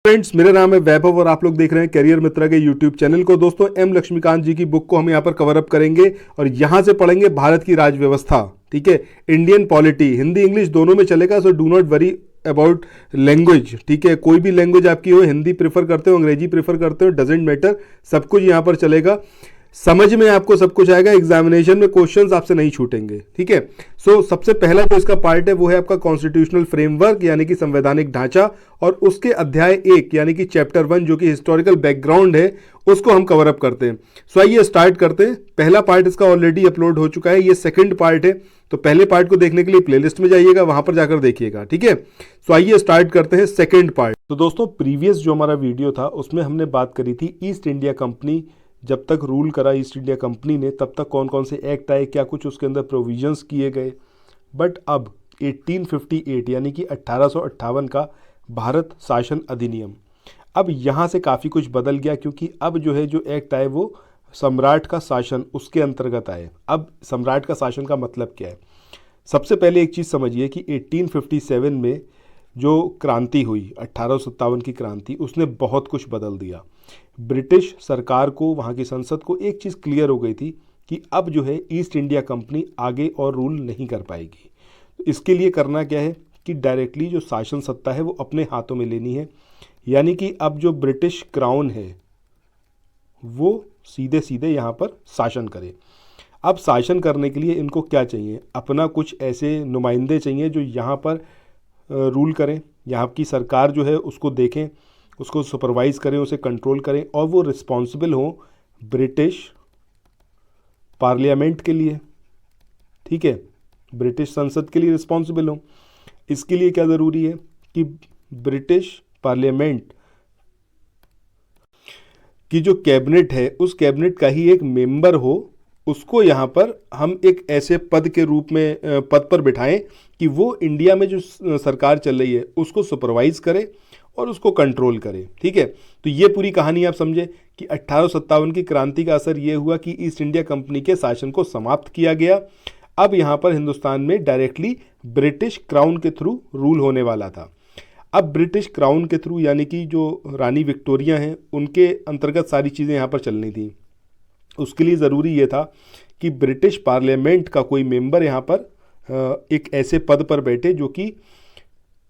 Friends, मेरा नाम है वैभव और आप लोग देख रहे हैं करियर मित्रा के यूट्यूब चैनल को। दोस्तों, एम लक्ष्मीकांत जी की बुक को हम यहाँ पर कवर अप करेंगे और यहाँ से पढ़ेंगे भारत की राज व्यवस्था। ठीक है, इंडियन पॉलिटी, हिंदी इंग्लिश दोनों में चलेगा, so do not worry about language. ठीक है, कोई भी लैंग्वेज आपकी हो, हिंदी प्रेफर करते हो, अंग्रेजी प्रेफर करते हो, डजेंट मैटर, सब कुछ यहाँ पर चलेगा। समझ में आपको सब कुछ आएगा, एग्जामिनेशन में क्वेश्चंस आपसे नहीं छूटेंगे। ठीक है, सो सबसे पहला जो इसका पार्ट है वो है आपका कॉन्स्टिट्यूशनल फ्रेमवर्क यानी कि संवैधानिक ढांचा, और उसके अध्याय 1 यानी कि चैप्टर 1 जो कि हिस्टोरिकल बैकग्राउंड है उसको हम कवर अप करते हैं। सो आइए स्टार्ट करते हैं। पहला पार्ट इसका ऑलरेडी अपलोड हो चुका है, ये सेकंड पार्ट है, तो पहले पार्ट को देखने के लिए प्लेलिस्ट में जाइएगा, वहां पर जाकर देखिएगा। ठीक है, सो आइए स्टार्ट करते हैं सेकंड पार्ट। तो दोस्तों, प्रीवियस जो हमारा वीडियो था उसमें हमने बात करी थी ईस्ट इंडिया कंपनी जब तक रूल करा ईस्ट इंडिया कंपनी ने, तब तक कौन कौन से एक्ट आए, क्या कुछ उसके अंदर प्रोविजंस किए गए। बट अब 1858 यानी कि 1858 का भारत शासन अधिनियम, अब यहाँ से काफ़ी कुछ बदल गया, क्योंकि अब जो है जो एक्ट आए वो सम्राट का शासन उसके अंतर्गत आए। अब सम्राट का शासन का मतलब क्या है? सबसे पहले एक चीज़ समझिए कि 1857 में जो क्रांति हुई, 1857 की क्रांति, उसने बहुत कुछ बदल दिया। ब्रिटिश सरकार को, वहाँ की संसद को एक चीज़ क्लियर हो गई थी कि अब जो है ईस्ट इंडिया कंपनी आगे और रूल नहीं कर पाएगी। तो इसके लिए करना क्या है कि डायरेक्टली जो शासन सत्ता है वो अपने हाथों में लेनी है, यानी कि अब जो ब्रिटिश क्राउन है वो सीधे सीधे यहाँ पर शासन करे। अब शासन करने के लिए इनको क्या चाहिए? अपना कुछ ऐसे नुमाइंदे चाहिए जो यहाँ पर रूल करें, यहाँ की सरकार जो है उसको देखें, उसको सुपरवाइज करें, उसे कंट्रोल करें, और वो रिस्पॉन्सिबल हो ब्रिटिश पार्लियामेंट के लिए। ठीक है, ब्रिटिश संसद के लिए रिस्पॉन्सिबल हो। इसके लिए क्या ज़रूरी है कि ब्रिटिश पार्लियामेंट की जो कैबिनेट है उस कैबिनेट का ही एक मेंबर हो, उसको यहाँ पर हम एक ऐसे पद के रूप में पद पर बिठाएं कि वो इंडिया में जो सरकार चल रही है उसको सुपरवाइज करे और उसको कंट्रोल करे। ठीक है, तो ये पूरी कहानी आप समझे कि 1857 की क्रांति का असर ये हुआ कि ईस्ट इंडिया कंपनी के शासन को समाप्त किया गया। अब यहाँ पर हिंदुस्तान में डायरेक्टली ब्रिटिश क्राउन के थ्रू रूल होने वाला था। अब ब्रिटिश क्राउन के थ्रू यानी कि जो रानी विक्टोरिया हैं उनके अंतर्गत सारी चीज़ें यहाँ पर चलनी थी। उसके लिए ज़रूरी ये था कि ब्रिटिश पार्लियामेंट का कोई मेंबर यहाँ पर एक ऐसे पद पर बैठे जो कि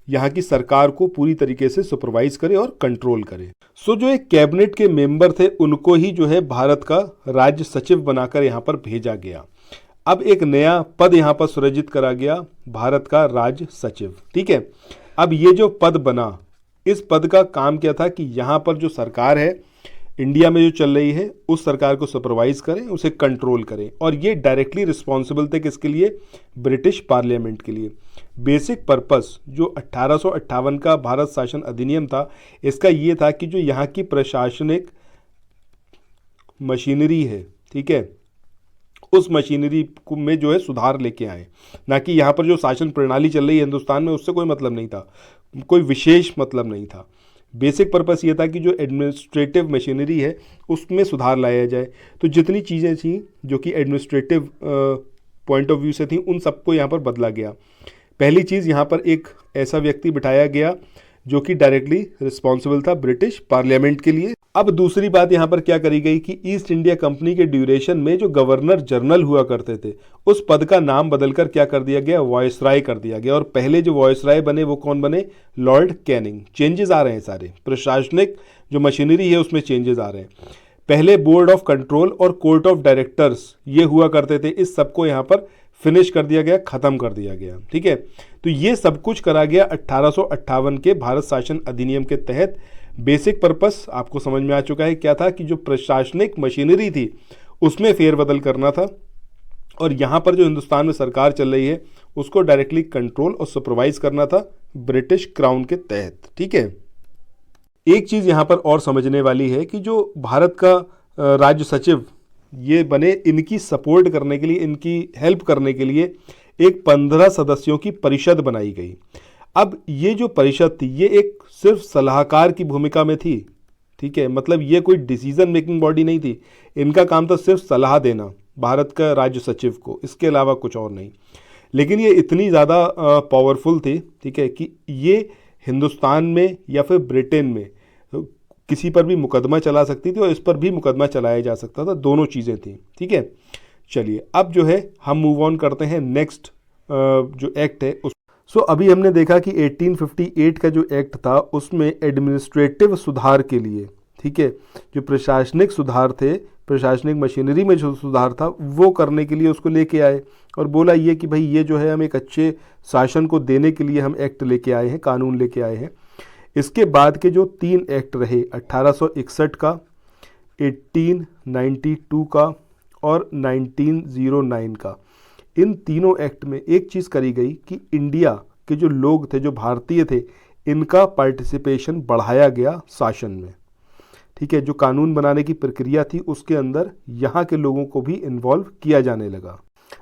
यहाँ की सरकार को पूरी तरीके से सुपरवाइज करे और कंट्रोल करे। सो जो एक कैबिनेट के मेंबर थे उनको ही जो है भारत का राज्य सचिव बनाकर यहाँ पर भेजा गया। अब एक नया पद यहाँ पर सृजित करा गया, भारत का राज्य सचिव। ठीक है, अब ये जो पद बना, इस पद का काम क्या था कि यहाँ पर जो सरकार है इंडिया में जो चल रही है उस सरकार को सुपरवाइज करें, उसे कंट्रोल करें, और ये डायरेक्टली रिस्पॉन्सिबल थे किसके लिए? ब्रिटिश पार्लियामेंट के लिए। बेसिक पर्पस जो 1858 का भारत शासन अधिनियम था, इसका ये था कि जो यहाँ की प्रशासनिक मशीनरी है, ठीक है, उस मशीनरी में जो है सुधार लेके आए, ना कि यहाँ पर जो शासन प्रणाली चल रही है हिंदुस्तान में उससे कोई मतलब नहीं था, कोई विशेष मतलब नहीं था। बेसिक पर्पस ये था कि जो एडमिनिस्ट्रेटिव मशीनरी है उसमें सुधार लाया जाए। तो जितनी चीज़ें थी जो कि एडमिनिस्ट्रेटिव पॉइंट ऑफ व्यू से थी उन सबको यहाँ पर बदला गया। पहली चीज़, यहाँ पर एक ऐसा व्यक्ति बिठाया गया जो कि डायरेक्टली रिस्पॉन्सिबल था ब्रिटिश पार्लियामेंट के लिए। अब दूसरी बात यहाँ पर क्या करी गई कि ईस्ट इंडिया कंपनी के ड्यूरेशन में जो गवर्नर जनरल हुआ करते थे उस पद का नाम बदलकर क्या कर दिया गया? वॉयसराय कर दिया गया। और पहले जो वॉयसराय बने वो कौन बने? Lord Canning. चेंजेस आ रहे हैं, सारे प्रशासनिक जो मशीनरी है उसमें चेंजेस आ रहे हैं। पहले बोर्ड ऑफ कंट्रोल और कोर्ट ऑफ डायरेक्टर्स ये हुआ करते थे, इस सबको यहाँ पर फिनिश कर दिया गया, खत्म कर दिया गया। ठीक है, तो ये सब कुछ करा गया 1858 के भारत शासन अधिनियम के तहत। बेसिक पर्पस आपको समझ में आ चुका है क्या था कि जो प्रशासनिक मशीनरी थी उसमें फेरबदल करना था, और यहाँ पर जो हिंदुस्तान में सरकार चल रही है उसको डायरेक्टली कंट्रोल और सुपरवाइज करना था ब्रिटिश क्राउन के तहत। ठीक है, एक चीज़ यहाँ पर और समझने वाली है कि जो भारत का राज्य सचिव ये बने, इनकी सपोर्ट करने के लिए, इनकी हेल्प करने के लिए एक 15 सदस्यों की परिषद बनाई गई। अब ये जो परिषद थी ये एक सिर्फ सलाहकार की भूमिका में थी। ठीक है, मतलब ये कोई डिसीजन मेकिंग बॉडी नहीं थी, इनका काम था सिर्फ सलाह देना भारत का राज्य सचिव को, इसके अलावा कुछ और नहीं। लेकिन ये इतनी ज़्यादा पावरफुल थी, ठीक है, कि ये हिंदुस्तान में या फिर ब्रिटेन में किसी पर भी मुकदमा चला सकती थी और इस पर भी मुकदमा चलाया जा सकता था, दोनों चीज़ें थी। ठीक है, चलिए अब जो है हम मूव ऑन करते हैं नेक्स्ट जो एक्ट है उस। सो अभी हमने देखा कि 1858 का जो एक्ट था उसमें एडमिनिस्ट्रेटिव सुधार के लिए, ठीक है, जो प्रशासनिक सुधार थे, प्रशासनिक मशीनरी में जो सुधार था वो करने के लिए उसको लेके आए और बोला ये कि भाई ये जो है हम एक अच्छे शासन को देने के लिए हम एक्ट लेके आए हैं, कानून लेके आए हैं। इसके बाद के जो 3 एक्ट रहे 1861 का, 1892 का और 1909 का, इन तीनों एक्ट में एक चीज़ करी गई कि इंडिया के जो लोग थे, जो भारतीय थे, इनका पार्टिसिपेशन बढ़ाया गया शासन में। ठीक है, जो कानून बनाने की प्रक्रिया थी उसके अंदर यहाँ के लोगों को भी इन्वॉल्व किया जाने लगा।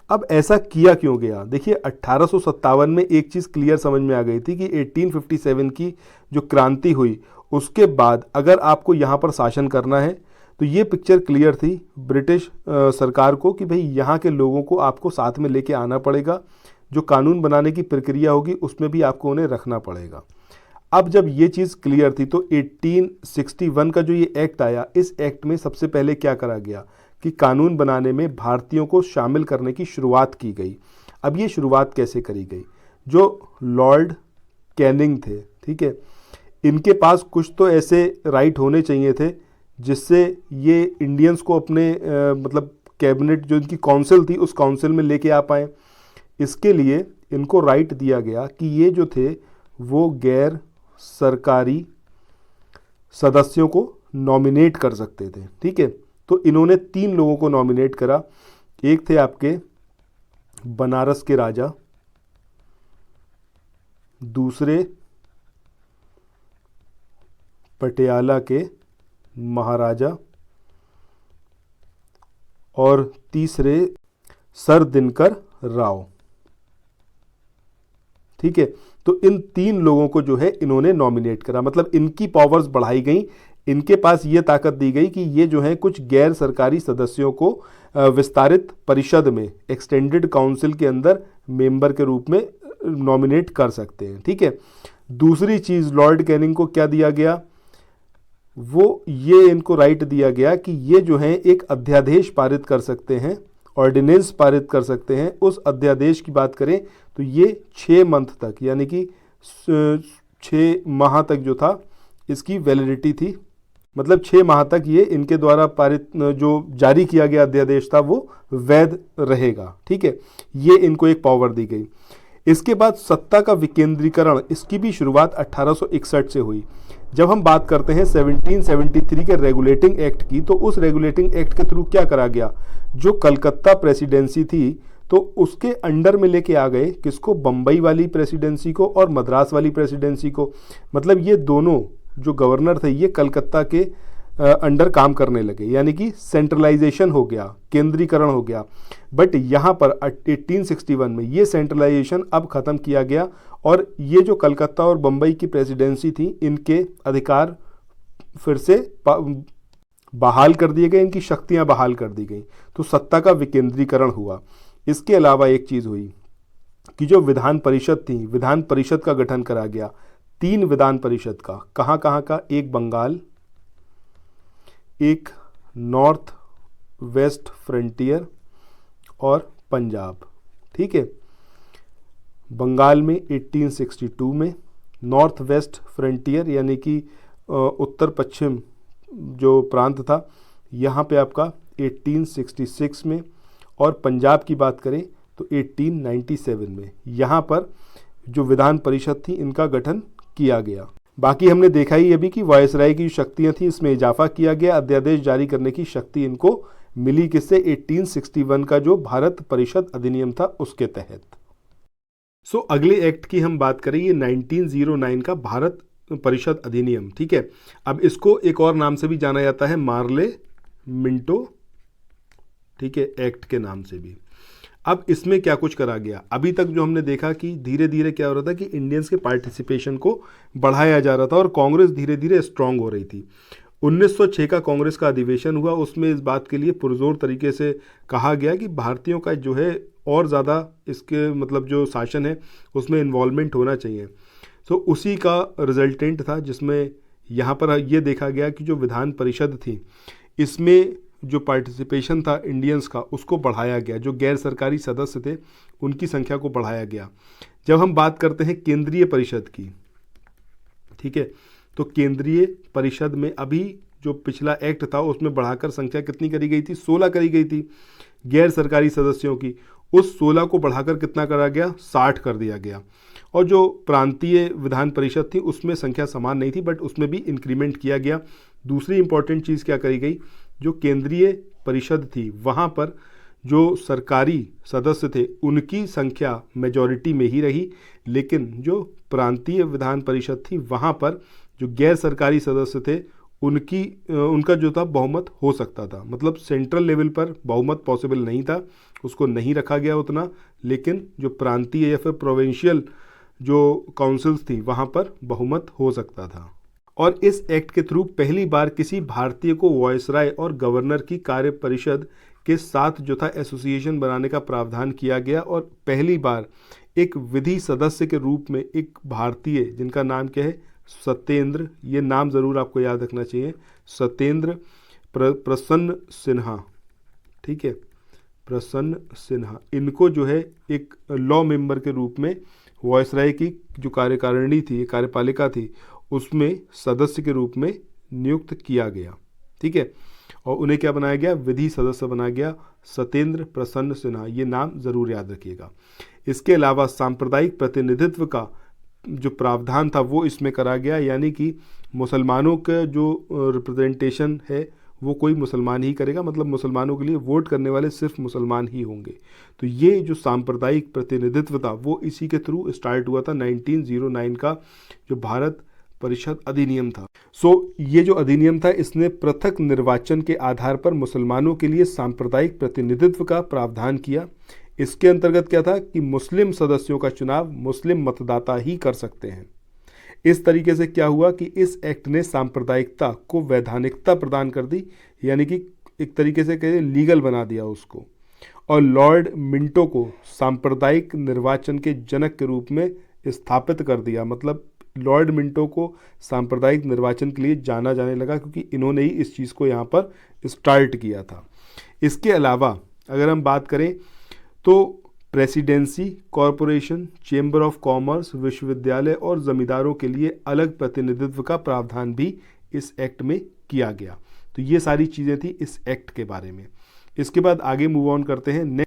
अब ऐसा किया क्यों गया? देखिए 1857 में एक चीज़ क्लियर समझ में आ गई थी कि 1857 की जो क्रांति हुई उसके बाद अगर आपको यहाँ पर शासन करना है तो ये पिक्चर क्लियर थी ब्रिटिश सरकार को कि भाई यहाँ के लोगों को आपको साथ में लेके आना पड़ेगा, जो कानून बनाने की प्रक्रिया होगी उसमें भी आपको उन्हें रखना पड़ेगा। अब जब ये चीज़ क्लियर थी तो 1861 का जो ये एक्ट आया, इस एक्ट में सबसे पहले क्या करा गया कि कानून बनाने में भारतीयों को शामिल करने की शुरुआत की गई। अब ये शुरुआत कैसे करी गई? जो लॉर्ड कैनिंग थे, ठीक है, इनके पास कुछ तो ऐसे राइट होने चाहिए थे जिससे ये इंडियंस को अपने मतलब कैबिनेट जो इनकी काउंसिल थी उस काउंसिल में लेके आ पाए। इसके लिए इनको राइट दिया गया कि ये जो थे वो गैर सरकारी सदस्यों को नॉमिनेट कर सकते थे। ठीक है, तो इन्होंने 3 लोगों को नॉमिनेट करा। एक थे आपके बनारस के राजा, दूसरे पटियाला के महाराजा और तीसरे सर दिनकर राव। ठीक है, तो इन 3 लोगों को जो है इन्होंने नॉमिनेट करा, मतलब इनकी पावर्स बढ़ाई गई, इनके पास ये ताकत दी गई कि ये जो है कुछ गैर सरकारी सदस्यों को विस्तारित परिषद में, एक्सटेंडेड काउंसिल के अंदर मेंबर के रूप में नॉमिनेट कर सकते हैं। ठीक है, दूसरी चीज़ लॉर्ड कैनिंग को क्या दिया गया, वो ये इनको राइट दिया गया कि ये जो है एक अध्यादेश पारित कर सकते हैं, ऑर्डिनेंस पारित कर सकते हैं। उस अध्यादेश की बात करें तो ये 6 मंथ तक, यानी कि 6 माह तक जो था इसकी वैलिडिटी थी, मतलब 6 माह तक ये इनके द्वारा पारित जो जारी किया गया अध्यादेश था वो वैध रहेगा। ठीक है, ये इनको एक पावर दी गई। इसके बाद सत्ता का विकेंद्रीकरण, इसकी भी शुरुआत 1861 से हुई। जब हम बात करते हैं 1773 के रेगुलेटिंग एक्ट की, तो उस रेगुलेटिंग एक्ट के थ्रू क्या करा गया, जो कलकत्ता प्रेसिडेंसी थी तो उसके अंडर में लेके आ गए किसको, बम्बई वाली प्रेसिडेंसी को और मद्रास वाली प्रेसिडेंसी को। मतलब ये दोनों जो गवर्नर थे ये कलकत्ता के अंडर काम करने लगे, यानी कि सेंट्रलाइजेशन हो गया, केंद्रीकरण हो गया। बट यहाँ पर 1861 में ये सेंट्रलाइजेशन अब ख़त्म किया गया और ये जो कलकत्ता और बम्बई की प्रेसिडेंसी थी इनके अधिकार फिर से बहाल कर दिए गए, इनकी शक्तियाँ बहाल कर दी गई, तो सत्ता का विकेंद्रीकरण हुआ। इसके अलावा एक चीज़ हुई कि जो विधान परिषद थी, विधान परिषद का गठन करा गया, 3 विधान परिषद का। कहाँ कहाँ का? एक बंगाल, एक नॉर्थ वेस्ट फ्रंटियर और पंजाब। ठीक है, बंगाल में 1862 में, नॉर्थ वेस्ट फ्रंटियर यानी कि उत्तर पश्चिम जो प्रांत था यहाँ पे आपका 1866 में, और पंजाब की बात करें तो 1897 में यहाँ पर जो विधान परिषद थी इनका गठन किया गया। बाकी हमने देखा ही अभी कि वायसराय की शक्तियां थी इसमें इजाफा किया गया, अध्यादेश जारी करने की शक्ति इनको मिली किससे, 1861 का जो भारत परिषद अधिनियम था उसके तहत। सो अगले एक्ट की हम बात करें, ये 1909 का भारत परिषद अधिनियम। ठीक है, अब इसको एक और नाम से भी जाना जाता है, मार्ले मिंटो, ठीक है, एक्ट के नाम से भी। अब इसमें क्या कुछ करा गया, अभी तक जो हमने देखा कि धीरे धीरे क्या हो रहा था कि इंडियंस के पार्टिसिपेशन को बढ़ाया जा रहा था और कांग्रेस धीरे धीरे स्ट्रांग हो रही थी। 1906 का कांग्रेस का अधिवेशन हुआ, उसमें इस बात के लिए पुरजोर तरीके से कहा गया कि भारतीयों का जो है और ज़्यादा इसके मतलब जो शासन है उसमें इन्वॉल्वमेंट होना चाहिए। सो उसी का रिजल्टेंट था जिसमें यहाँ पर ये देखा गया कि जो विधान परिषद थी इसमें जो पार्टिसिपेशन था इंडियंस का उसको बढ़ाया गया, जो गैर सरकारी सदस्य थे उनकी संख्या को बढ़ाया गया। जब हम बात करते हैं केंद्रीय परिषद की, ठीक है, तो केंद्रीय परिषद में अभी जो पिछला एक्ट था उसमें बढ़ाकर संख्या कितनी करी गई थी, 16 करी गई थी गैर सरकारी सदस्यों की। उस 16 को बढ़ाकर कितना करा गया, 60 कर दिया गया। और जो प्रांतीय विधान परिषद थी उसमें संख्या समान नहीं थी, बट उसमें भी इंक्रीमेंट किया गया। दूसरी इंपॉर्टेंट चीज़ क्या करी गई, जो केंद्रीय परिषद थी वहाँ पर जो सरकारी सदस्य थे उनकी संख्या मेजॉरिटी में ही रही, लेकिन जो प्रांतीय विधान परिषद थी वहाँ पर जो गैर सरकारी सदस्य थे उनका जो था बहुमत हो सकता था। मतलब सेंट्रल लेवल पर बहुमत पॉसिबल नहीं था, उसको नहीं रखा गया उतना, लेकिन जो प्रांतीय या फिर प्रोविंशियल जो काउंसिल्स थी वहाँ पर बहुमत हो सकता था। और इस एक्ट के थ्रू पहली बार किसी भारतीय को वायसराय और गवर्नर की कार्य परिषद के साथ जो था एसोसिएशन बनाने का प्रावधान किया गया। और पहली बार एक विधि सदस्य के रूप में एक भारतीय, जिनका नाम क्या है, सत्येंद्र, ये नाम ज़रूर आपको याद रखना चाहिए, सत्येंद्र प्रसन्न सिन्हा, ठीक है, प्रसन्न सिन्हा, इनको जो है एक लॉ मेंबर के रूप में वायसराय की जो कार्यकारिणी थी, कार्यपालिका थी, उसमें सदस्य के रूप में नियुक्त किया गया, ठीक है। और उन्हें क्या बनाया गया, विधि सदस्य बनाया गया, सत्येंद्र प्रसन्न सिन्हा, ये नाम ज़रूर याद रखिएगा। इसके अलावा सांप्रदायिक प्रतिनिधित्व का जो प्रावधान था वो इसमें करा गया, यानी कि मुसलमानों का जो रिप्रेजेंटेशन है वो कोई मुसलमान ही करेगा, मतलब मुसलमानों के लिए वोट करने वाले सिर्फ मुसलमान ही होंगे। तो ये जो सांप्रदायिक प्रतिनिधित्व था वो इसी के थ्रू स्टार्ट हुआ था, 1909 का जो भारत परिषद अधिनियम था। ये जो अधिनियम था इसने पृथक निर्वाचन के आधार पर मुसलमानों के लिए सांप्रदायिक प्रतिनिधित्व का प्रावधान किया। इसके अंतर्गत क्या था कि मुस्लिम सदस्यों का चुनाव मुस्लिम मतदाता ही कर सकते हैं। इस तरीके से क्या हुआ कि इस एक्ट ने सांप्रदायिकता को वैधानिकता प्रदान कर दी, यानी कि एक तरीके से कहें लीगल बना दिया उसको। और लॉर्ड मिंटो को सांप्रदायिक निर्वाचन के जनक के रूप में स्थापित कर दिया। मतलब लॉर्ड मिंटो को सांप्रदायिक निर्वाचन के लिए जाना जाने लगा क्योंकि इन्होंने ही इस चीज़ को यहाँ पर स्टार्ट किया था। इसके अलावा अगर हम बात करें तो presidency, corporation, chamber of commerce, विश्वविद्यालय और जमींदारों के लिए अलग प्रतिनिधित्व का प्रावधान भी इस एक्ट में किया गया। तो ये सारी चीज़ें थी इस एक्ट के बारे में। इसके बाद आगे मूव ऑन करते हैं।